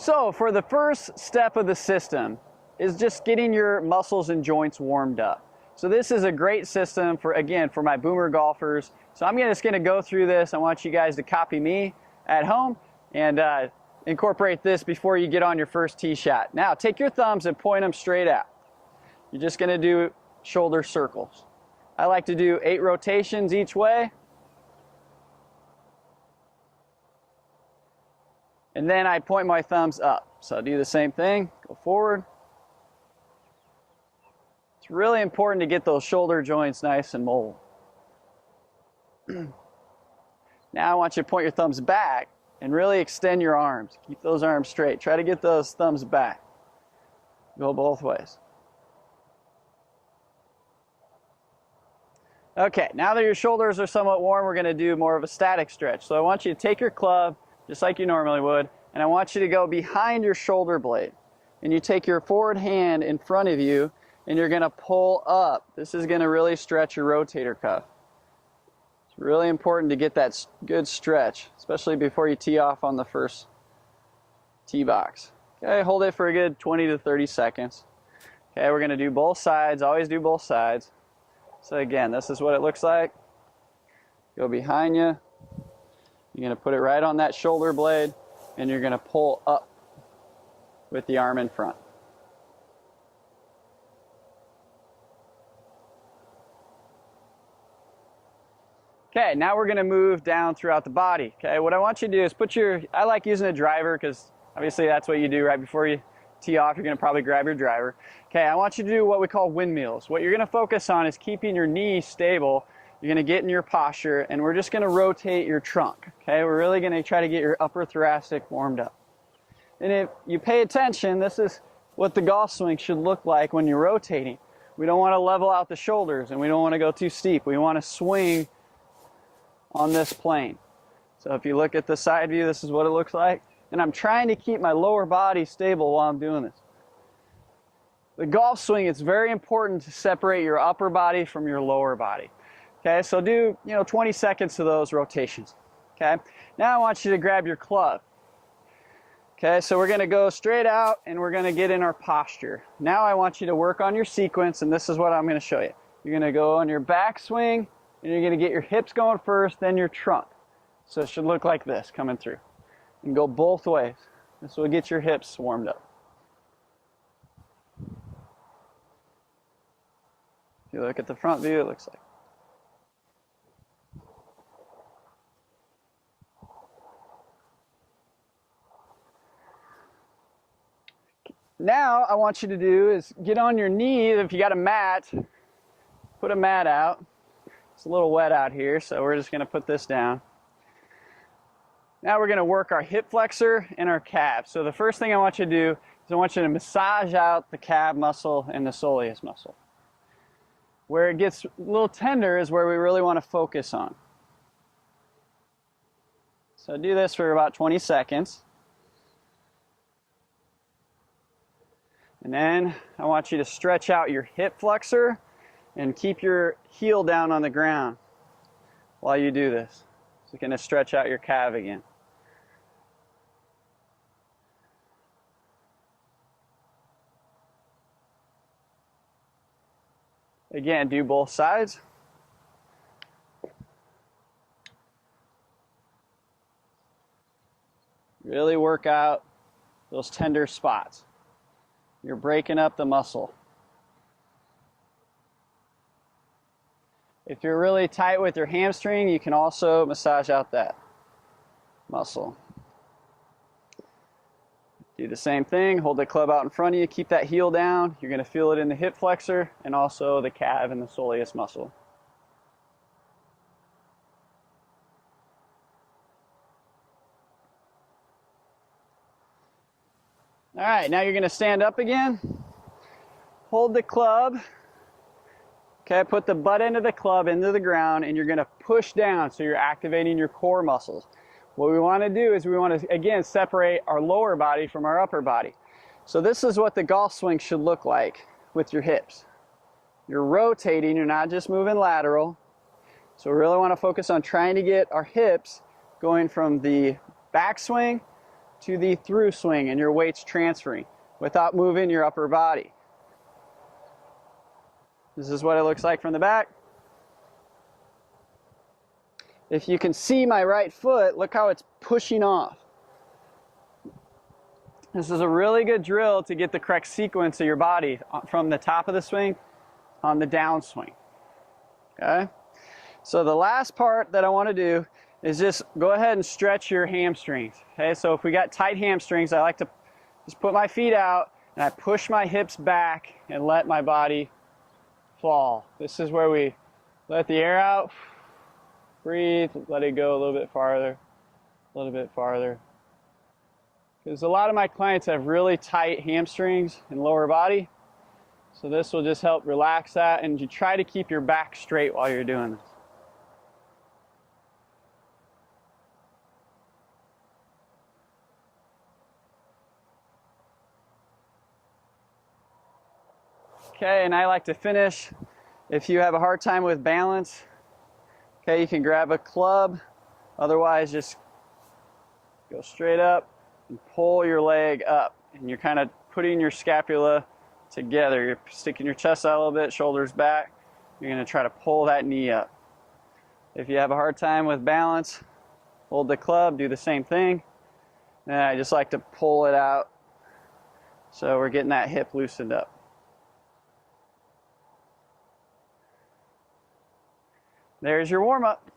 So for the first step of the system is just getting your muscles and joints warmed up. So this is a great system for, again, for my boomer golfers. So I'm just going to go through this. I want you guys to copy me at home and incorporate this before you get on your first tee shot. Now take your thumbs and point them straight out. You're just going to do shoulder circles. I like to do 8 rotations each way. And then I point my thumbs up. So I'll do the same thing, go forward. It's really important to get those shoulder joints nice and mobile. Now I want you to point your thumbs back and really extend your arms. Keep those arms straight. Try to get those thumbs back. Go both ways. Okay, now that your shoulders are somewhat warm, we're going to do more of a static stretch. So I want you to take your club, just like you normally would, and I want you to go behind your shoulder blade. And you take your forward hand in front of you, and you're going to pull up. This is going to really stretch your rotator cuff. It's really important to get that good stretch, especially before you tee off on the first tee box. Okay, hold it for a good 20 to 30 seconds. Okay, we're going to do both sides. Always do both sides. So again, this is what it looks like. Go behind you. You're going to put it right on that shoulder blade, and you're going to pull up with the arm in front. Okay, now we're going to move down throughout the body. Okay, what I want you to do is I like using a driver because obviously that's what you do right before you tee off. You're going to probably grab your driver. Okay, I want you to do what we call windmills. What you're going to focus on is keeping your knee stable. You're going to get in your posture, and we're just going to rotate your trunk. Okay, we're really going to try to get your upper thoracic warmed up. And if you pay attention, this is what the golf swing should look like when you're rotating. We don't want to level out the shoulders, and we don't want to go too steep. We want to swing on this plane. So if you look at the side view, this is what it looks like. And I'm trying to keep my lower body stable while I'm doing this. The golf swing, it's very important to separate your upper body from your lower body. Okay, so do 20 seconds of those rotations. Okay, now I want you to grab your club. Okay, so we're going to go straight out and we're going to get in our posture. Now I want you to work on your sequence, and this is what I'm going to show you. You're going to go on your back swing, and you're going to get your hips going first, then your trunk. So it should look like this coming through. And go both ways. This will get your hips warmed up. If you look at the front view, it looks like. Now I want you to do is get on your knees. If you got a mat, put a mat out. It's a little wet out here, so we're just going to put this down. Now we're going to work our hip flexor and our calf. So the first thing I want you to do is I want you to massage out the calf muscle and the soleus muscle. Where it gets a little tender is where we really want to focus on. So do this for about 20 seconds. And then I want you to stretch out your hip flexor and keep your heel down on the ground while you do this. So you're going to stretch out your calf again. Again, do both sides. Really work out those tender spots. You're breaking up the muscle. If you're really tight with your hamstring, you can also massage out that muscle. Do the same thing, hold the club out in front of you, keep that heel down. You're going to feel it in the hip flexor and also the calf and the soleus muscle. All right, now you're going to stand up again. Hold the club. Okay, put the butt end of the club into the ground, and you're going to push down so you're activating your core muscles. What we want to do is we want to, again, separate our lower body from our upper body. So this is what the golf swing should look like with your hips. You're rotating, you're not just moving lateral. So we really want to focus on trying to get our hips going from the backswing to the through swing and your weight's transferring without moving your upper body. This is what it looks like from the back. If you can see my right foot, look how it's pushing off. This is a really good drill to get the correct sequence of your body from the top of the swing on the downswing. Okay? So the last part that I want to do is just go ahead and stretch your hamstrings. Okay? So if we got tight hamstrings, I like to just put my feet out and I push my hips back and let my body fall. This is where we let the air out, breathe, let it go a little bit farther, a little bit farther. Because a lot of my clients have really tight hamstrings and lower body. So this will just help relax that, and you try to keep your back straight while you're doing this. Okay, and I like to finish. If you have a hard time with balance, okay, you can grab a club. Otherwise, just go straight up and pull your leg up. And you're kind of putting your scapula together. You're sticking your chest out a little bit, shoulders back. You're going to try to pull that knee up. If you have a hard time with balance, hold the club, do the same thing. And I just like to pull it out. So we're getting that hip loosened up. There's your warm-up.